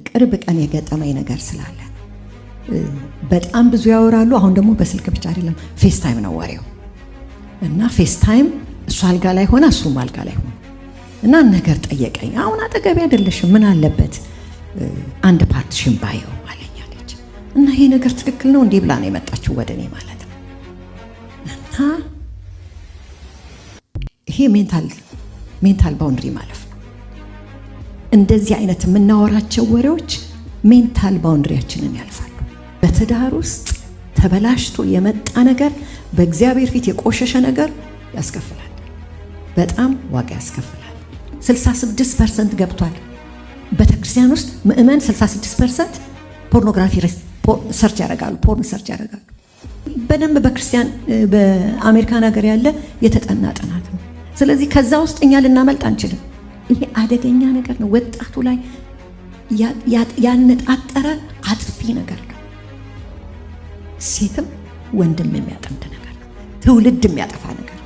ቅርብ ቀን የገጠመኝ ነገር ስላለ በጣም ብዙ ያወራሉ። አሁን ደግሞ በስልክ ብቻ አይደለም ፌስ ታይም ነው ወሬው እና ፌስ ታይም እሱ አልጋ ላይ ሆነ እሱም አልጋ ላይ ሆነ እና ነገር ጠየቀኝ። አሁን አጠገቤ አይደለሽም ምን አለበት አንድ ፓርትሽን ባየው አለኛለች። እና ይሄ ነገር ትክክል ነው እንዴ ብላ ነው የመጣችው ወደኔ ማለት ነው። እና ይሄ ሜንታል ባውንድሪ ማለፍ ነው። እንደዚህ አይነት የምናወራቸው ወሬዎች ሜንታል ባውንድሪያችንን ያልፋሉ። በትዳር ውስጥ ተበላሽቶ የመጣ ነገር በእግዚአብሔር ፊት የቆሸሸ ነገር ያስከፍላል፣ በጣም ዋጋ ያስከፍላል። 66% ገብቷል በተክርስቲያን ውስጥ ምእመን 66% ፖርኖግራፊ ሰርች ያደርጋሉ፣ ፖርን ሰርች ያደርጋሉ። በደንብ በክርስቲያን በአሜሪካን ሀገር ያለ የተጠና ጥናት ነው። ስለዚህ ከዛ ውስጥ እኛ ልናመልጥ አንችልም። ይሄ አደገኛ ነገር ነው። ወጣቱ ላይ ያነጣጠረ አጥፊ ነገር ነው። ሴትም ወንድም የሚያጠምድ ነገር ነው። ትውልድ የሚያጠፋ ነገር ነው።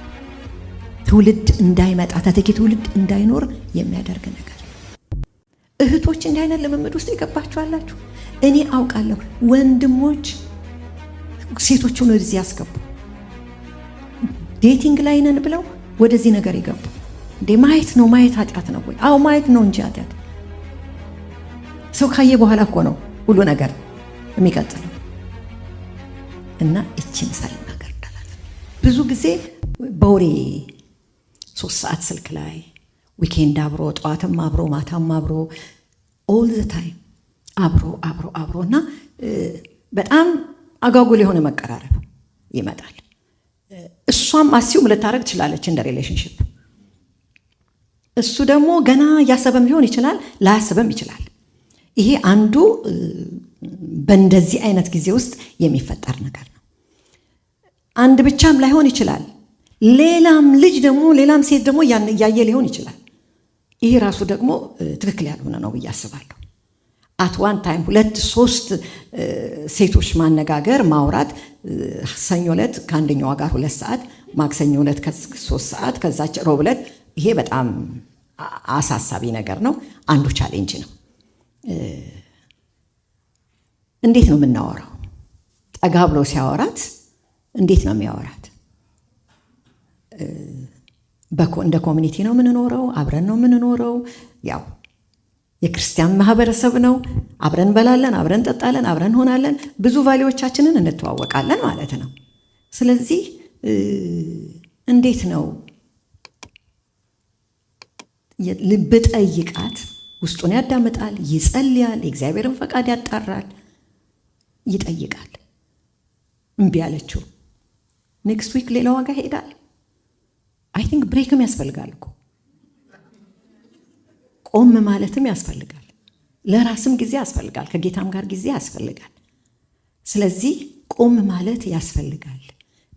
ትውልድ እንዳይመጣ ተተኪ ትውልድ እንዳይኖር የሚያደርግ ነገር ነው። እህቶች እንዲህ አይነት ልምምድ ውስጥ ይገባችኋላችሁ። እኔ አውቃለሁ ወንድሞች ሴቶቹን ወደዚህ ያስገቡ፣ ዴቲንግ ላይ ነን ብለው ወደዚህ ነገር ይገቡ። እንዴ ማየት ነው ማየት ኃጢአት ነው ወይ? አዎ ማየት ነው እንጂ ኃጢአት ሰው ካየ በኋላ እኮ ነው ሁሉ ነገር የሚቀጥለው። እና እቺ ምሳሌ ነገር እንዳላል ብዙ ጊዜ በወሬ 3 ሰዓት ስልክ ላይ ዊኬንድ አብሮ ጠዋትም አብሮ ማታም አብሮ ኦል ዘ ታይም አብሮ እና በጣም አጓጉል የሆነ መቀራረብ ይመጣል። እሷም አሲውም ልታረግ ትችላለች እንደ ሪሌሽንሺፕ። እሱ ደግሞ ገና እያሰበም ሊሆን ይችላል፣ ላያስበም ይችላል። ይሄ አንዱ በእንደዚህ አይነት ጊዜ ውስጥ የሚፈጠር ነገር ነው። አንድ ብቻም ላይሆን ይችላል። ሌላም ልጅ ደግሞ ሌላም ሴት ደግሞ እያየ ሊሆን ይችላል። ይሄ ራሱ ደግሞ ትክክል ያልሆነ ነው ብዬ አስባለሁ። አት ዋን ታይም 2-3 ሴቶች ማነጋገር ማውራት፣ ሰኞ ዕለት ከአንደኛዋ ጋር 2 ሰዓት፣ ማክሰኞ ዕለት 3 ሰዓት፣ ከዛች ሮብ ዕለት፣ ይሄ በጣም አሳሳቢ ነገር ነው። አንዱ ቻሌንጅ ነው። እንዴት ነው የምናወራው? ጠጋ ብሎ ሲያወራት እንዴት ነው የሚያወራት? እንደ ኮሚኒቲ ነው የምንኖረው፣ አብረን ነው የምንኖረው። ያው የክርስቲያን ማህበረሰብ ነው። አብረን እንበላለን፣ አብረን እንጠጣለን፣ አብረን እንሆናለን። ብዙ ቫሊዎቻችንን እንተዋወቃለን ማለት ነው። ስለዚህ እንዴት ነው ልብ ጠይቃት፣ ውስጡን ያዳምጣል፣ ይጸልያል፣ የእግዚአብሔርን ፈቃድ ያጣራል፣ ይጠይቃል። እምቢ አለችው። ኔክስት ዊክ ሌላ ዋጋ ይሄዳል። አይ ቲንክ ብሬክም ያስፈልጋል እኮ ቆም ማለትም ያስፈልጋል። ለራስም ጊዜ ያስፈልጋል፣ ከጌታም ጋር ጊዜ ያስፈልጋል። ስለዚህ ቆም ማለት ያስፈልጋል።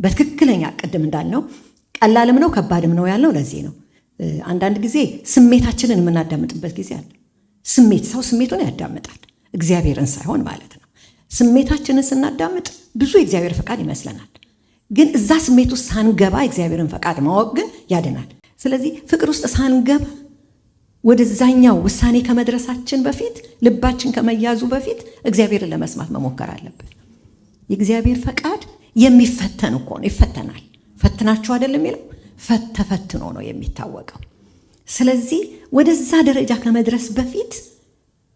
በትክክለኛ ቅድም እንዳልነው ቀላልም ነው ከባድም ነው ያልነው ለዚህ ነው። አንዳንድ ጊዜ ስሜታችንን የምናዳምጥበት ጊዜ አለ። ሰው ስሜቱን ያዳምጣል፣ እግዚአብሔርን ሳይሆን ማለት ነው። ስሜታችንን ስናዳምጥ ብዙ የእግዚአብሔር ፈቃድ ይመስለናል። ግን እዛ ስሜት ውስጥ ሳንገባ እግዚአብሔርን ፈቃድ ማወቅ ግን ያድናል። ስለዚህ ፍቅር ውስጥ ሳንገባ ወደዛኛው ውሳኔ ከመድረሳችን በፊት፣ ልባችን ከመያዙ በፊት እግዚአብሔርን ለመስማት መሞከር አለብን። የእግዚአብሔር ፈቃድ የሚፈተን እኮ ነው። ይፈተናል። ፈትናችሁ አይደለም የሚለው ተፈትኖ ነው የሚታወቀው። ስለዚህ ወደዛ ደረጃ ከመድረስ በፊት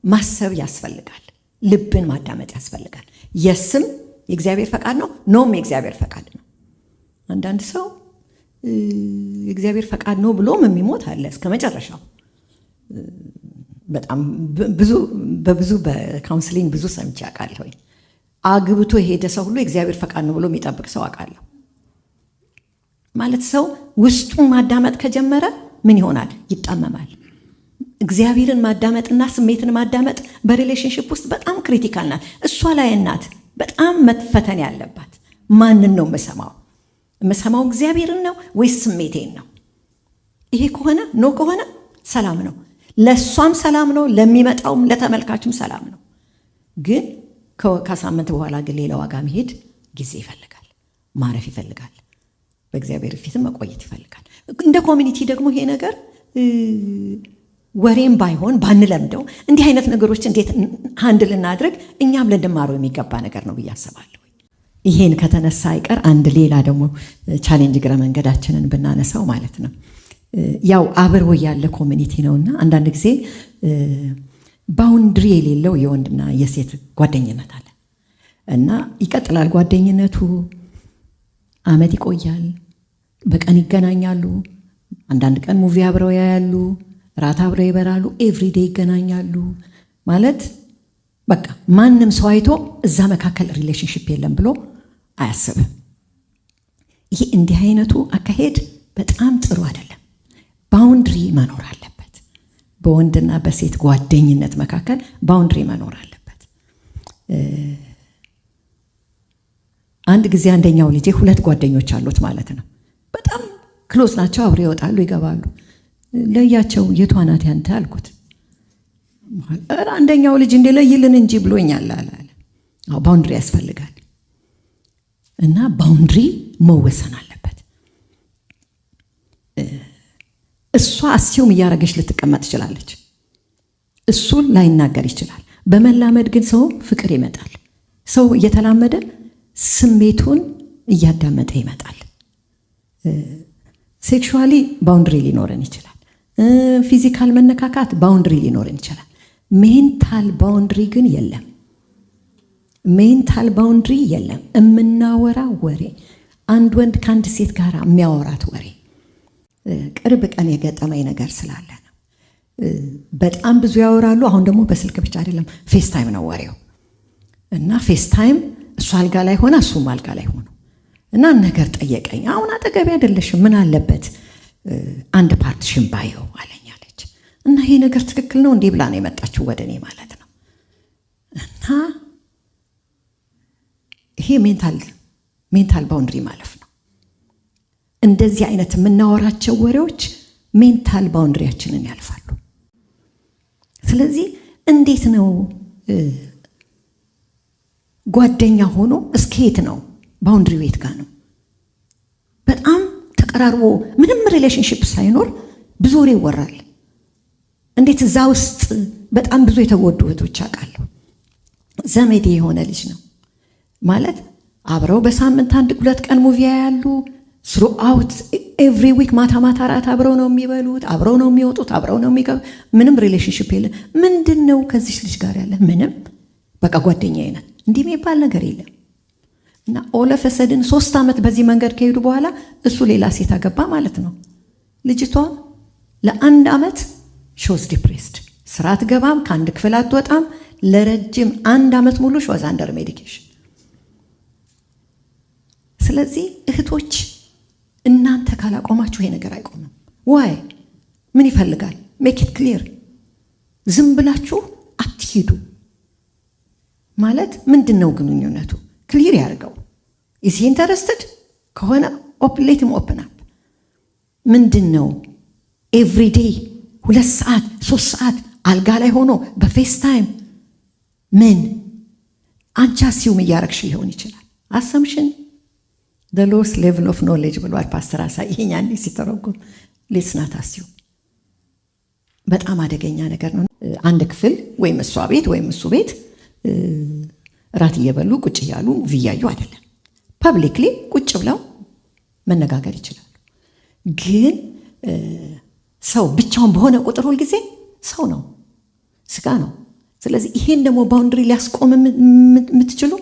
ማሰብ ያስፈልጋል። ልብን ማዳመጥ ያስፈልጋል። የስም የእግዚአብሔር ፈቃድ ነው፣ ኖም የእግዚአብሔር ፈቃድ ነው። አንዳንድ ሰው የእግዚአብሔር ፈቃድ ነው ብሎም የሚሞት አለ እስከ መጨረሻው። በጣም በብዙ በካውንስሊንግ ብዙ ሰምቼ አውቃለሁ። አግብቶ የሄደ ሰው ሁሉ የእግዚአብሔር ፈቃድ ነው ብሎ የሚጠብቅ ሰው አውቃለሁ። ማለት ሰው ውስጡን ማዳመጥ ከጀመረ ምን ይሆናል? ይጣመማል። እግዚአብሔርን ማዳመጥና ስሜትን ማዳመጥ በሪሌሽንሽፕ ውስጥ በጣም ክሪቲካል ናት። እሷ ላይ እናት በጣም መፈተን ያለባት ማንን ነው የምሰማው? የምሰማው እግዚአብሔርን ነው ወይስ ስሜቴን ነው? ይሄ ከሆነ ኖ ከሆነ ሰላም ነው፣ ለእሷም ሰላም ነው፣ ለሚመጣውም ለተመልካችም ሰላም ነው። ግን ከሳምንት በኋላ ግን ሌላ ዋጋ መሄድ ጊዜ ይፈልጋል፣ ማረፍ ይፈልጋል፣ በእግዚአብሔር ፊትም መቆየት ይፈልጋል። እንደ ኮሚኒቲ ደግሞ ይሄ ነገር ወሬም ባይሆን ባንለምደው እንዲህ አይነት ነገሮች እንዴት ሃንድል እናድርግ እኛም ልንማረው የሚገባ ነገር ነው ብዬ አስባለሁ። ይሄን ከተነሳ አይቀር አንድ ሌላ ደግሞ ቻሌንጅ ግረ መንገዳችንን ብናነሳው ማለት ነው ያው አብሮ ያለ ኮሚኒቲ ነውና አንዳንድ ጊዜ ባውንድሪ የሌለው የወንድና የሴት ጓደኝነት አለ እና ይቀጥላል ጓደኝነቱ አመት ይቆያል። በቀን ይገናኛሉ። አንዳንድ ቀን ሙቪ አብረው ያያሉ፣ ራት አብረው ይበራሉ፣ ኤቭሪዴይ ይገናኛሉ። ማለት በቃ ማንም ሰው አይቶ እዛ መካከል ሪሌሽንሺፕ የለም ብሎ አያስብም። ይሄ እንዲህ አይነቱ አካሄድ በጣም ጥሩ አይደለም። ባውንድሪ መኖር አለበት። በወንድና በሴት ጓደኝነት መካከል ባውንድሪ መኖር አለበት። አንድ ጊዜ አንደኛው ልጄ 2 ጓደኞች አሉት ማለት ነው። በጣም ክሎዝ ናቸው፣ አብረው ይወጣሉ ይገባሉ። ለያቸው የቷ ናት ያንተ አልኩት። አንደኛው ልጅ እንደለይልን እንጂ ብሎኛል አለ። አዎ ባውንድሪ ያስፈልጋል እና ባውንድሪ መወሰን አለበት። እሷ አስዩም እያደረገች ልትቀመጥ ትችላለች፣ እሱን ላይናገር ይችላል። በመላመድ ግን ሰው ፍቅር ይመጣል። ሰው እየተላመደ ስሜቱን እያዳመጠ ይመጣል። ሴክሹዋሊ ባውንድሪ ሊኖረን ይችላል። ፊዚካል መነካካት ባውንድሪ ሊኖረን ይችላል። ሜንታል ባውንድሪ ግን የለም። ሜንታል ባውንድሪ የለም። የምናወራ ወሬ አንድ ወንድ ከአንድ ሴት ጋር የሚያወራት ወሬ ቅርብ ቀን የገጠመኝ ነገር ስላለ ነው። በጣም ብዙ ያወራሉ። አሁን ደግሞ በስልክ ብቻ አይደለም፣ ፌስ ታይም ነው ወሬው እና ፌስ ታይም እሱ አልጋ ላይ ሆነ እሱም አልጋ ላይ ሆነ እና ነገር ጠየቀኝ። አሁን አጠገቤ አይደለሽም ምን አለበት አንድ ፓርትሽን ባየው አለኝ አለች። እና ይሄ ነገር ትክክል ነው እንዴ ብላ ነው የመጣችው ወደ እኔ ማለት ነው። እና ይሄ ሜንታል ባውንድሪ ማለፍ ነው። እንደዚህ አይነት የምናወራቸው ወሬዎች ሜንታል ባውንድሪያችንን ያልፋሉ። ስለዚህ እንዴት ነው ጓደኛ ሆኖ እስከየት ነው ባውንድሪው የት ጋር ነው? በጣም ተቀራርቦ ምንም ሪሌሽንሺፕ ሳይኖር ብዙ ወሬ ይወራል። እንዴት እዛ ውስጥ በጣም ብዙ የተጎዱ እህቶች አውቃለሁ። ዘመዴ የሆነ ልጅ ነው ማለት አብረው በሳምንት 1-2 ቀን ሙቪ ያያሉ። ስሩአውት ኤቭሪ ዊክ ማታ ማታ ራት አብረው ነው የሚበሉት፣ አብረው ነው የሚወጡት፣ አብረው ነው የሚገቡ። ምንም ሪሌሽንሺፕ የለም። ምንድን ነው ከዚህ ልጅ ጋር ያለ? ምንም በቃ ጓደኛዬ ናት። እንዲህ የሚባል ነገር የለም። እና ኦለፈሰድን 3 ዓመት በዚህ መንገድ ከሄዱ በኋላ እሱ ሌላ ሴት አገባ ማለት ነው። ልጅቷ ለ1 ዓመት ሾዝ ዲፕሬስድ፣ ስራ አትገባም፣ ከአንድ ክፍል አትወጣም። ለረጅም 1 ዓመት ሙሉ ሾዝ አንደር ሜዲኬሽን። ስለዚህ እህቶች እናንተ ካላቆማችሁ ይሄ ነገር አይቆምም። ዋይ ምን ይፈልጋል? ሜክ ኢት ክሊር። ዝም ብላችሁ አትሂዱ። ማለት ምንድነው ግንኙነቱ? ክሊር ያርገው። ኢዝ ሂ ኢንተረስትድ ከሆነ ሌትም ኦፕን አፕ። ምንድነው ኤቭሪዴይ 2 ሰዓት 3 ሰዓት አልጋ ላይ ሆኖ በፌስ ታይም ምን አንቺ አስዩም እያረግሽ ሊሆን ይችላል። አሰምሽን the lowest level of knowledge ብሏል ፓስተር አሳ። ይሄኛ እንዲህ ሲተረጎም ሌትስ አስዩም በጣም አደገኛ ነገር ነው። አንድ ክፍል ወይም እሷ ቤት ወይም እሱ ቤት ራት እየበሉ ቁጭ እያሉ ቪያዩ አይደለም፣ ፐብሊክሊ ቁጭ ብለው መነጋገር ይችላሉ። ግን ሰው ብቻውን በሆነ ቁጥር ሁል ጊዜ ሰው ነው፣ ስጋ ነው። ስለዚህ ይሄን ደግሞ ባውንድሪ ሊያስቆም የምትችሉ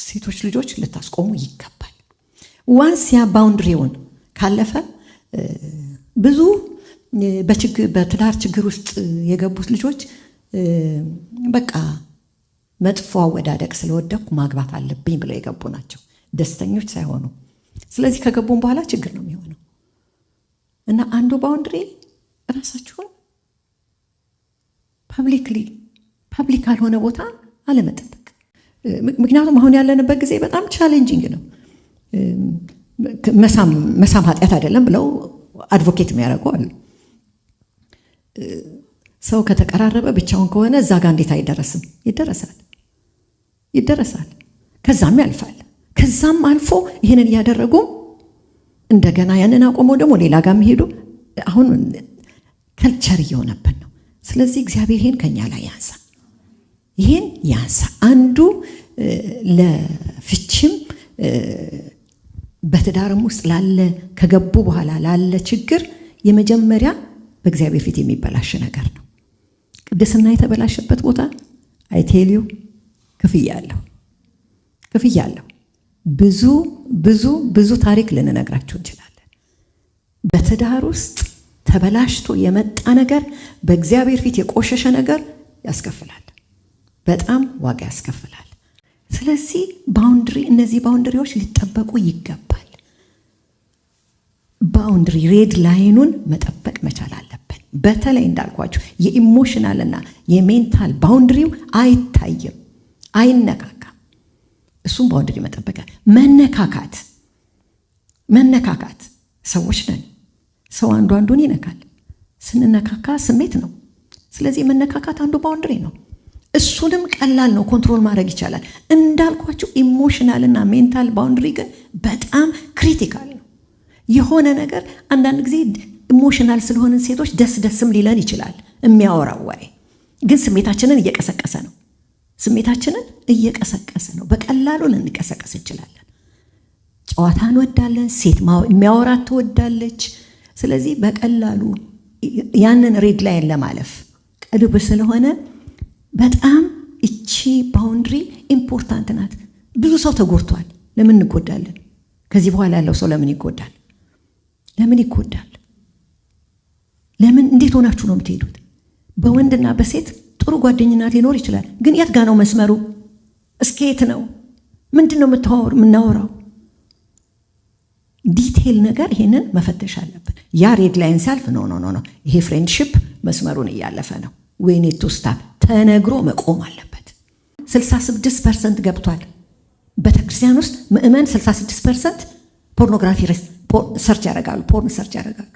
ሴቶች ልጆች ልታስቆሙ ይገባል። ዋንስ ያ ባውንድሪውን ካለፈ ብዙ በትዳር ችግር ውስጥ የገቡት ልጆች በቃ መጥፎ አወዳደቅ ስለወደኩ ማግባት አለብኝ ብለው የገቡ ናቸው፣ ደስተኞች ሳይሆኑ። ስለዚህ ከገቡም በኋላ ችግር ነው የሚሆነው። እና አንዱ ባውንድሪ ራሳችሁን ፐብሊክ ያልሆነ ቦታ አለመጠበቅ። ምክንያቱም አሁን ያለንበት ጊዜ በጣም ቻሌንጂንግ ነው። መሳም ኃጢአት አይደለም ብለው አድቮኬት የሚያደርጉ አሉ። ሰው ከተቀራረበ ብቻውን ከሆነ እዛ ጋር እንዴት አይደረስም? ይደረሳል። ከዛም ያልፋል። ከዛም አልፎ ይህንን እያደረጉ እንደገና ያንን አቆመው ደግሞ ሌላ ጋር የሚሄዱ አሁን ከልቸር እየሆነብን ነው። ስለዚህ እግዚአብሔር ይሄን ከኛ ላይ ያንሳ፣ ይሄን ያንሳ። አንዱ ለፍቺም በትዳርም ውስጥ ላለ ከገቡ በኋላ ላለ ችግር የመጀመሪያ በእግዚአብሔር ፊት የሚበላሽ ነገር ነው። ቅድስና የተበላሸበት ቦታ አይቴልዩ ክፍያለሁ። ብዙ ብዙ ብዙ ታሪክ ልንነግራችሁ እንችላለን። በትዳር ውስጥ ተበላሽቶ የመጣ ነገር፣ በእግዚአብሔር ፊት የቆሸሸ ነገር ያስከፍላል፣ በጣም ዋጋ ያስከፍላል። ስለዚህ እነዚህ ባውንድሪዎች ሊጠበቁ ይገባል። ባውንድሪ ሬድ ላይኑን መጠበቅ መቻል አለብን። በተለይ እንዳልኳችሁ የኢሞሽናልና የሜንታል ባውንድሪው አይታይም፣ አይነካካም። እሱም ባውንድሪ መጠበቅ። መነካካት ሰዎች ነን። ሰው አንዱን ይነካል። ስንነካካ ስሜት ነው። ስለዚህ መነካካት አንዱ ባውንድሪ ነው። እሱንም ቀላል ነው፣ ኮንትሮል ማድረግ ይቻላል። እንዳልኳችሁ ኢሞሽናልና ሜንታል ባውንድሪ ግን በጣም ክሪቲካል ነው። የሆነ ነገር አንዳንድ ጊዜ ኢሞሽናል ስለሆንን ሴቶች ደስም ሊለን ይችላል። የሚያወራው ወሬ ግን ስሜታችንን እየቀሰቀሰ ነው። በቀላሉ ልንቀሰቀስ እንችላለን። ጨዋታ እንወዳለን፣ ሴት የሚያወራት ትወዳለች። ስለዚህ በቀላሉ ያንን ሬድ ላይን ለማለፍ ቅርብ ስለሆነ በጣም እቺ ባውንድሪ ኢምፖርታንት ናት። ብዙ ሰው ተጎድቷል። ለምን እንጎዳለን? ከዚህ በኋላ ያለው ሰው ለምን ይጎዳል? ለምን? እንዴት ሆናችሁ ነው የምትሄዱት? በወንድና በሴት ጥሩ ጓደኝነት ሊኖር ይችላል። ግን የት ጋ ነው መስመሩ? እስከየት ነው? ምንድን ነው የምናወራው? ዲቴል ነገር ይሄንን መፈተሽ አለብን። ያ ሬድ ላይን ሲያልፍ ነው ይሄ ፍሬንድሺፕ መስመሩን እያለፈ ነው። we need to stop ተነግሮ መቆም አለበት። 66% ገብቷል። በተክርስቲያን ውስጥ ምእመን 66% ፖርኖግራፊ ሰርች ያደርጋሉ፣ ፖርን ሰርች ያደርጋሉ።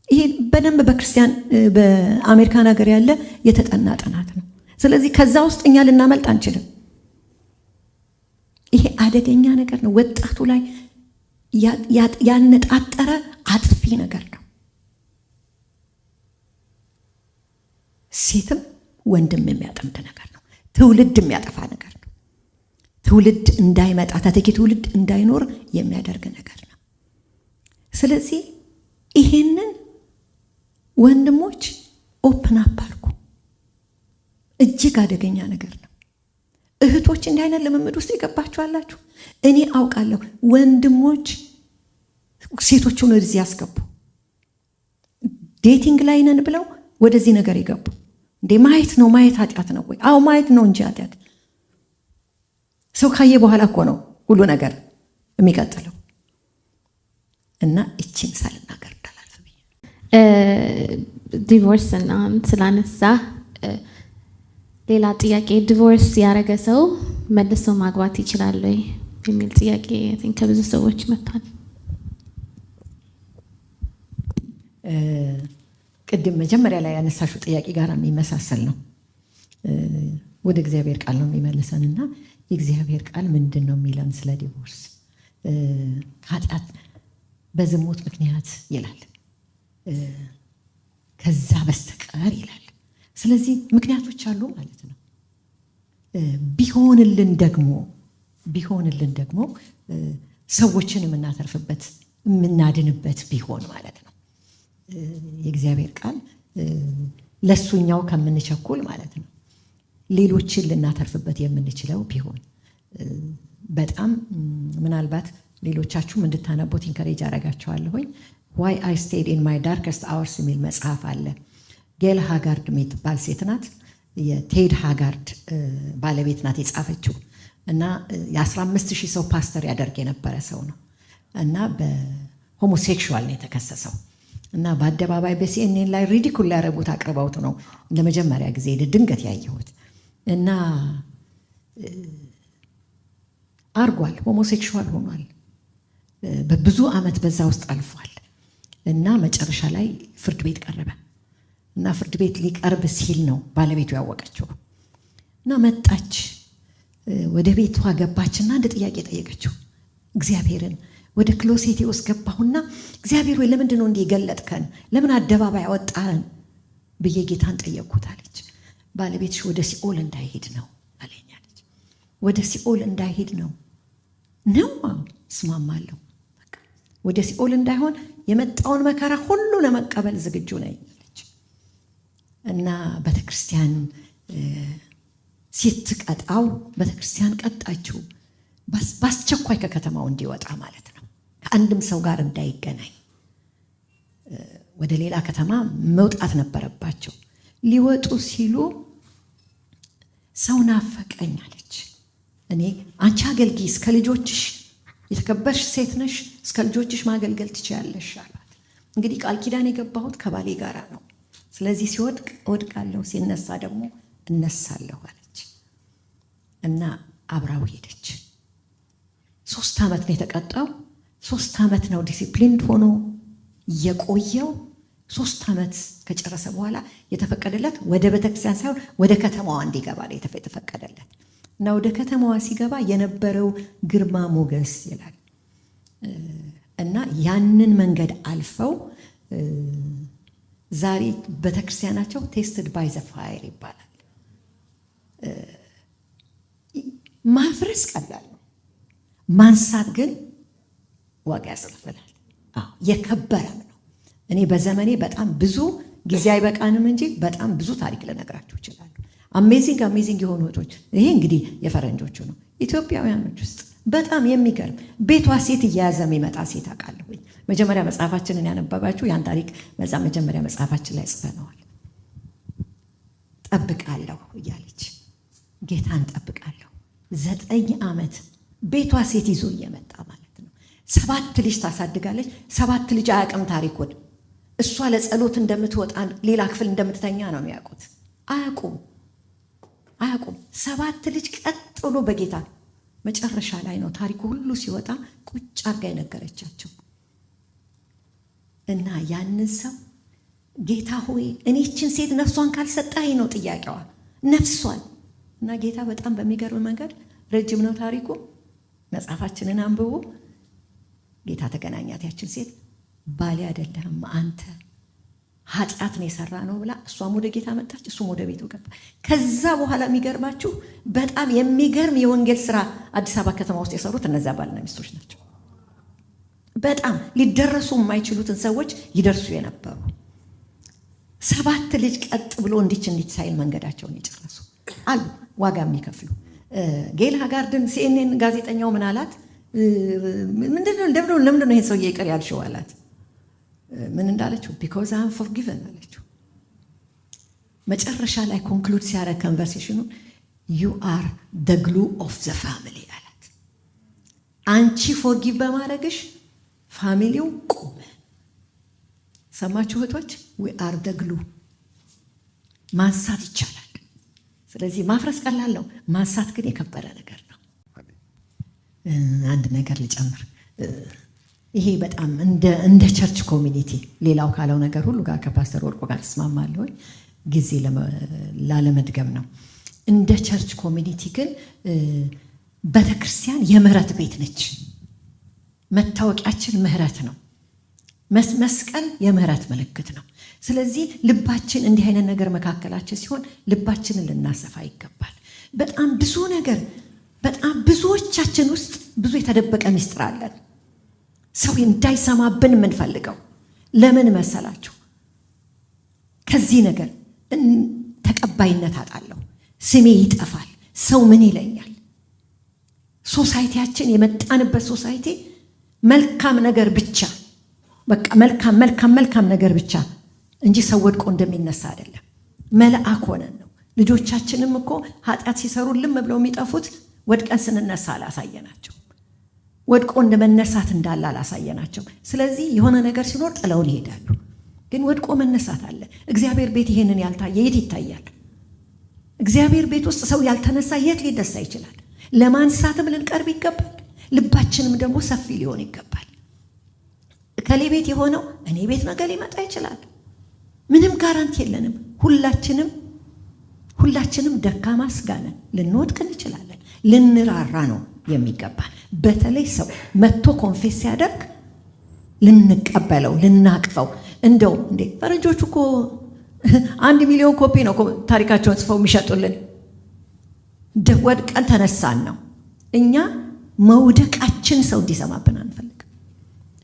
ይሄ በደንብ በክርስቲያን በአሜሪካን ሀገር ያለ የተጠና ጥናት ነው። ስለዚህ ከዛ ውስጥ እኛ ልናመልጥ አንችልም። ይሄ አደገኛ ነገር ነው። ወጣቱ ላይ ያነጣጠረ አጥፊ ነገር ነው። ሴትም ወንድም የሚያጠምድ ነገር ነው። ትውልድ የሚያጠፋ ነገር ነው። ትውልድ እንዳይመጣ ተተኪ ትውልድ እንዳይኖር የሚያደርግ ነገር ነው። ስለዚህ ይሄንን ወንድሞች ኦፕን አፕ አድርጉ። እጅግ አደገኛ ነገር ነው። እህቶች እንዲህ አይነት ልምምድ ውስጥ የገባችኋላችሁ? እኔ አውቃለሁ። ወንድሞች ሴቶቹን ወደዚህ ያስገቡ። ዴቲንግ ላይ ነን ብለው ወደዚህ ነገር ይገቡ። ማየት ኃጢአት ነው ወይ? አዎ ማየት ነው እንጂ ኃጢአት። ሰው ካየ በኋላ እኮ ነው ሁሉ ነገር የሚቀጥለው። እና እቺን ሳልናገር እንዳላልፍ ብዬ ዲቮርስ እና ስላነሳ ሌላ ጥያቄ፣ ዲቮርስ ያደረገ ሰው መልሶ ማግባት ይችላል ወይ የሚል ጥያቄ ከብዙ ሰዎች መጥቷል። ቅድም መጀመሪያ ላይ ያነሳሽው ጥያቄ ጋር የሚመሳሰል ነው። ወደ እግዚአብሔር ቃል ነው የሚመልሰንና የእግዚአብሔር ቃል ምንድን ነው የሚለን ስለ ዲቮርስ? ኃጢአት በዝሙት ምክንያት ይላል፣ ከዛ በስተቀር ይላል። ስለዚህ ምክንያቶች አሉ ማለት ነው። ቢሆንልን ደግሞ ሰዎችን የምናተርፍበት የምናድንበት ቢሆን ማለት ነው። የእግዚአብሔር ቃል ለሱኛው ከምንቸኩል ማለት ነው ሌሎችን ልናተርፍበት የምንችለው ቢሆን በጣም ምናልባት ሌሎቻችሁም እንድታነቡት ኢንከሬጅ አደርጋችኋለሁኝ። ዋይ አይ ስቴድ ኢን ማይ ዳርከስት አወርስ የሚል መጽሐፍ አለ። ጌል ሃጋርድ የምትባል ሴት ናት። የቴድ ሃጋርድ ባለቤት ናት የጻፈችው እና የ15,000 ሰው ፓስተር ያደርግ የነበረ ሰው ነው እና በሆሞሴክሹዋል ነው የተከሰሰው እና በአደባባይ በሲኤንኤን ላይ ሪዲኩል ያደረጉት አቅርበውት ነው ለመጀመሪያ ጊዜ ድንገት ያየሁት እና አርጓል። ሆሞሴክሹዋል ሆኗል። በብዙ ዓመት በዛ ውስጥ አልፏል እና መጨረሻ ላይ ፍርድ ቤት ቀረበ እና ፍርድ ቤት ሊቀርብ ሲል ነው ባለቤቱ ያወቀችው እና መጣች። ወደ ቤቷ ገባችና አንድ ጥያቄ ጠየቀችው እግዚአብሔርን። ወደ ክሎሴቴ ውስጥ ገባሁና እግዚአብሔር ወይ ለምንድን ነው እንዲህ የገለጥከን? ለምን አደባባይ አወጣህን ብዬ ጌታን ጠየቅኩት አለች። ባለቤትሽ ወደ ሲኦል እንዳይሄድ ነው አለኝ አለች። ወደ ሲኦል እንዳይሄድ ነው እስማማለሁ። ወደ ሲኦል እንዳይሆን የመጣውን መከራ ሁሉ ለመቀበል ዝግጁ ነኝ አለች። እና ቤተክርስቲያን ስትቀጣው ቤተክርስቲያን ቀጣችው። በአስቸኳይ ከከተማው እንዲወጣ ማለት ነው። ከአንድም ሰው ጋር እንዳይገናኝ ወደ ሌላ ከተማ መውጣት ነበረባቸው። ሊወጡ ሲሉ ሰው ናፈቀኝ አለች። እኔ አንቺ አገልጊ፣ እስከ ልጆችሽ የተከበርሽ ሴት ነሽ፣ እስከ ልጆችሽ ማገልገል ትችያለሽ አሏት። እንግዲህ ቃል ኪዳን የገባሁት ከባሌ ጋር ነው። ስለዚህ ሲወድቅ እወድቃለሁ፣ ሲነሳ ደግሞ እነሳለሁ አለች እና አብራው ሄደች። 3 ዓመት ነው የተቀጣው። 3 ዓመት ነው ዲሲፕሊን ሆኖ የቆየው። 3 ዓመት ከጨረሰ በኋላ የተፈቀደለት ወደ ቤተክርስቲያን ሳይሆን ወደ ከተማዋ እንዲገባ ነው የተፈቀደለት። እና ወደ ከተማዋ ሲገባ የነበረው ግርማ ሞገስ ይላል እና ያንን መንገድ አልፈው ዛሬ ቤተክርስቲያናቸው ቴስትድ ባይ ዘ ፋየር ይባላል። ማፍረስ ቀላል ነው፣ ማንሳት ግን ዋጋ ያስከፍላል። የከበረም ነው። እኔ በዘመኔ በጣም ብዙ ጊዜ አይበቃንም እንጂ በጣም ብዙ ታሪክ ልነግራችሁ እችላለሁ። አሜዚንግ የሆኑ እህቶች፣ ይሄ እንግዲህ የፈረንጆቹ ነው። ኢትዮጵያውያኖች ውስጥ በጣም የሚገርም ቤቷ ሴት እየያዘ የሚመጣ ሴት አውቃለሁ። መጀመሪያ መጽሐፋችንን ያነበባችሁ ያን ታሪክ መጀመሪያ መጽሐፋችን ላይ ጽፈነዋል። ጠብቃለሁ እያለች ጌታን ጠብቃለሁ 9 ዓመት ቤቷ ሴት ይዞ እየመጣ ማለት ነው። 7 ልጅ ታሳድጋለች። 7 ልጅ አያውቅም ታሪኩን። እሷ ለጸሎት እንደምትወጣ ሌላ ክፍል እንደምትተኛ ነው የሚያውቁት። አያውቁም። 7 ልጅ ቀጥ ብሎ በጌታ መጨረሻ ላይ ነው ታሪኩ ሁሉ ሲወጣ ቁጭ አርጋ የነገረቻቸው እና ያንን ሰው ጌታ ሆይ እኔችን ሴት ነፍሷን ካልሰጠኸኝ ነው ጥያቄዋ፣ ነፍሷን። እና ጌታ በጣም በሚገርም መንገድ ረጅም ነው ታሪኩ፣ መጽሐፋችንን አንብቡ። ጌታ ተገናኛት ያችን ሴት። ባሌ አይደለህም አንተ፣ ኃጢአት ነው የሰራ ነው ብላ እሷም ወደ ጌታ መጣች፣ እሱም ወደ ቤቱ ገባ። ከዛ በኋላ የሚገርማችሁ በጣም የሚገርም የወንጌል ስራ አዲስ አበባ ከተማ ውስጥ የሰሩት እነዚያ ባልና ሚስቶች ናቸው። በጣም ሊደረሱ የማይችሉትን ሰዎች ይደርሱ የነበሩ 7 ልጅ ቀጥ ብሎ እንዲች ሳይል መንገዳቸውን የጨረሱ አሉ፣ ዋጋ የሚከፍሉ። ጌል ሃጋርድን ሲኤንኤን ጋዜጠኛው ምን አላት? ለምንድነው ይሄን ሰውዬ ይቅር ያልሽው አላት። ምን እንዳለችው? ቢኮዝ አም ፎርጊቨን አለችው። መጨረሻ ላይ ኮንክሉድ ሲያደርግ ኮንቨርሴሽኑ ዩ አር ደ ግሉ ኦፍ ዘ ፋሚሊ አላት። አንቺ ፎርጊቭ በማድረግሽ ፋሚሊው ቆመ። ሰማችሁ እህቶች? ዊ አር ደ ግሉ። ማንሳት ይቻላል። ስለዚህ ማፍረስ ቀላል ነው፣ ማንሳት ግን የከበረ ነገር ነው። አንድ ነገር ልጨምር። ይሄ በጣም እንደ ቸርች ኮሚኒቲ ሌላው ካለው ነገር ሁሉ ጋር ከፓስተር ወርቆ ጋር እስማማለሁ፣ ጊዜ ላለመድገም ነው። እንደ ቸርች ኮሚኒቲ ግን ቤተክርስቲያን የምህረት ቤት ነች። መታወቂያችን ምህረት ነው። መስቀል የምህረት ምልክት ነው። ስለዚህ ልባችን እንዲህ አይነት ነገር መካከላችን ሲሆን ልባችንን ልናሰፋ ይገባል። በጣም ብዙ ነገር፣ በጣም ብዙዎቻችን ውስጥ ብዙ የተደበቀ ምስጢር አለን። ሰው እንዳይሰማብን የምንፈልገው ለምን መሰላችሁ? ከዚህ ነገር ተቀባይነት አጣለሁ፣ ስሜ ይጠፋል፣ ሰው ምን ይለኛል? ሶሳይቲያችን የመጣንበት ሶሳይቲ መልካም ነገር ብቻ፣ በቃ መልካም ነገር ብቻ እንጂ ሰው ወድቆ እንደሚነሳ አይደለም። መልአክ ሆነን ነው። ልጆቻችንም እኮ ኃጢአት ሲሰሩ ልም ብለው የሚጠፉት ወድቀን ስንነሳ አላሳየናቸው፣ ወድቆ እንደመነሳት እንዳለ አላሳየናቸው። ስለዚህ የሆነ ነገር ሲኖር ጥለውን ይሄዳሉ። ግን ወድቆ መነሳት አለ። እግዚአብሔር ቤት ይሄንን ያልታየ የት ይታያል? እግዚአብሔር ቤት ውስጥ ሰው ያልተነሳ የት ሊነሳ ይችላል? ለማንሳትም ልንቀርብ ይገባል። ልባችንም ደግሞ ሰፊ ሊሆን ይገባል። ከሌ ቤት የሆነው እኔ ቤት ነገ ሊመጣ ይችላል። ምንም ጋራንቲ የለንም። ሁላችንም ደካማ ስጋ ነን። ልንወድቅ እንችላለን። ልንራራ ነው የሚገባ። በተለይ ሰው መጥቶ ኮንፌስ ሲያደርግ ልንቀበለው፣ ልናቅፈው። እንደው እንዴ ፈረንጆቹ እኮ 1 ሚሊዮን ኮፒ ነው ታሪካቸውን ጽፈው የሚሸጡልን። ወድቀን ተነሳን ነው። እኛ መውደቃችን ሰው እንዲሰማብን አንፈልግም።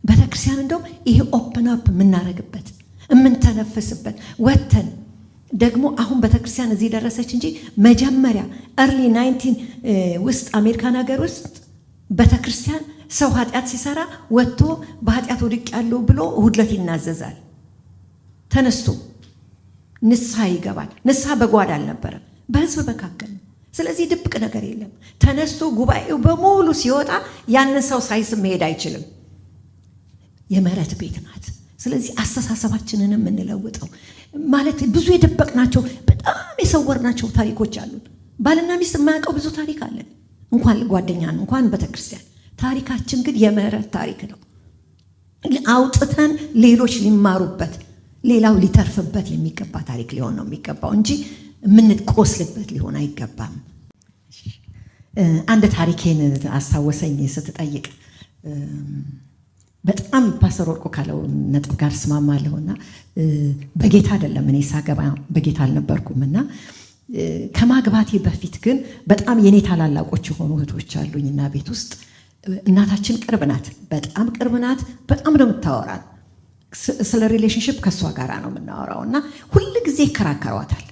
ቤተክርስቲያን እንደው ይሄ ኦፕን አፕ የምናደርግበት የምንተነፍስበት ወተን ደግሞ አሁን ቤተክርስቲያን እዚህ ደረሰች እንጂ መጀመሪያ early 19 ውስጥ አሜሪካን ሀገር ውስጥ ቤተክርስቲያን ሰው ኃጢአት ሲሰራ ወጥቶ በኃጢአት ወድቅ ያለው ብሎ እሁድ ዕለት ይናዘዛል። ተነስቶ ንስሐ ይገባል። ንስሐ በጓዳ አልነበረም፣ በህዝብ መካከል ነው። ስለዚህ ድብቅ ነገር የለም። ተነስቶ ጉባኤው በሙሉ ሲወጣ ያንን ሰው ሳይስም መሄድ አይችልም። የምህረት ቤት ናት። ስለዚህ አስተሳሰባችንን የምንለውጠው ማለት ብዙ የደበቅናቸው በጣም የሰወርናቸው ታሪኮች አሉን። ባልና ሚስት የማያውቀው ብዙ ታሪክ አለን። እንኳን ጓደኛን እንኳን ቤተክርስቲያን ታሪካችን ግን የምህረት ታሪክ ነው። አውጥተን ሌሎች ሊማሩበት ሌላው ሊተርፍበት የሚገባ ታሪክ ሊሆን ነው የሚገባው እንጂ የምንቆስልበት ሊሆን አይገባም። አንድ ታሪኬን አስታወሰኝ ስትጠይቅ በጣም ፓስተር ወርቁ ካለው ነጥብ ጋር እስማማለሁና በጌታ አይደለም እኔ ሳገባ በጌታ አልነበርኩምና ከማግባቴ በፊት ግን በጣም የኔ ታላላቆች የሆኑ እህቶች አሉኝና ቤት ውስጥ እናታችን ቅርብ ናት፣ በጣም ቅርብ ናት። በጣም ነው የምታወራው ስለ ሪሌሽንሺፕ ከሷ ጋር ነው የምናወራውና ሁሉ ጊዜ ይከራከሯታል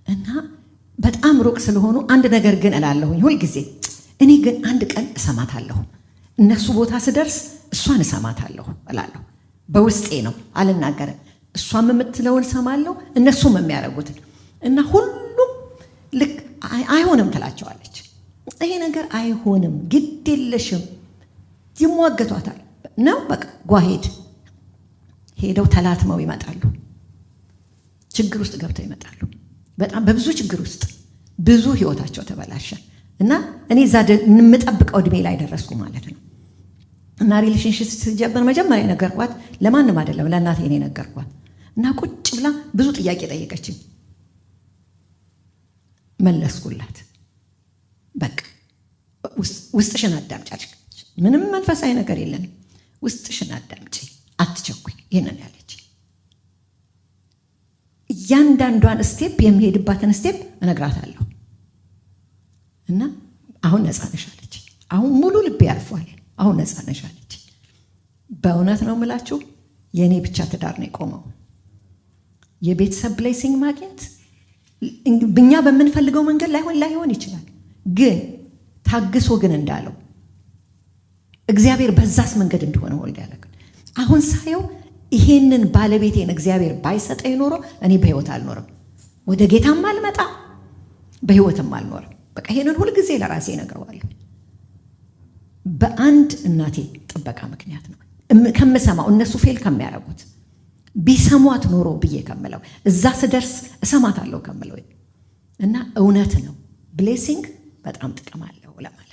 እና በጣም ሩቅ ስለሆኑ አንድ ነገር ግን እላለሁኝ ሁሉ ጊዜ እኔ ግን አንድ ቀን እሰማታለሁ፣ እነሱ ቦታ ስደርስ እሷን እሰማታለሁ እላለሁ። በውስጤ ነው አልናገርም። እሷም የምትለውን እሰማለሁ፣ እነሱም የሚያደርጉትን እና ሁሉም ልክ አይሆንም ትላቸዋለች። ይሄ ነገር አይሆንም፣ ግድ የለሽም ይሟገቷታል ነው በቃ ጓሄድ ሄደው ተላትመው ይመጣሉ። ችግር ውስጥ ገብተው ይመጣሉ። በጣም በብዙ ችግር ውስጥ ብዙ ህይወታቸው ተበላሸ እና እኔ እዛ የምጠብቀው እድሜ ላይ ደረስኩ ማለት ነው። እና ሪሌሽንሺፕ ስትጀምር መጀመሪያ ነገርኳት፣ ለማንም አይደለም ለእናቴ እኔ ነገርኳት። እና ቁጭ ብላ ብዙ ጥያቄ ጠየቀችኝ፣ መለስኩላት። በቃ ውስጥሽን አዳምጪ፣ ምንም መንፈሳዊ ነገር የለንም፣ ውስጥሽን አዳምጪ፣ አትቸኩኝ፣ ይሄንን ያለች። እያንዳንዷን ስቴፕ የሚሄድባትን ስቴፕ እነግራታለሁ እና አሁን ነፃ ነሽ አለች። አሁን ሙሉ ልቤ ያርፏል፣ አሁን ነፃ ነሽ አለች። በእውነት ነው የምላችሁ የእኔ ብቻ ትዳር ነው የቆመው። የቤተሰብ ብሌሲንግ ማግኘት እኛ በምንፈልገው መንገድ ላይሆን ይችላል፣ ግን ታግሶ ግን እንዳለው እግዚአብሔር በዛስ መንገድ እንደሆነ ወልድ ያለግን አሁን ሳየው ይሄንን ባለቤቴን እግዚአብሔር ባይሰጠኝ ኖሮ እኔ በህይወት አልኖርም፣ ወደ ጌታም አልመጣ፣ በህይወትም አልኖርም። በቃ ይሄንን ሁል ጊዜ ለራሴ እነግረዋለሁ። በአንድ እናቴ ጥበቃ ምክንያት ነው ከምሰማው፣ እነሱ ፌል ከሚያደርጉት ቢሰሟት ኖሮ ብዬ ከምለው እዛ ስደርስ እሰማታለሁ ከምለው እና እውነት ነው ብሌሲንግ በጣም ጥቅም አለው ለማለት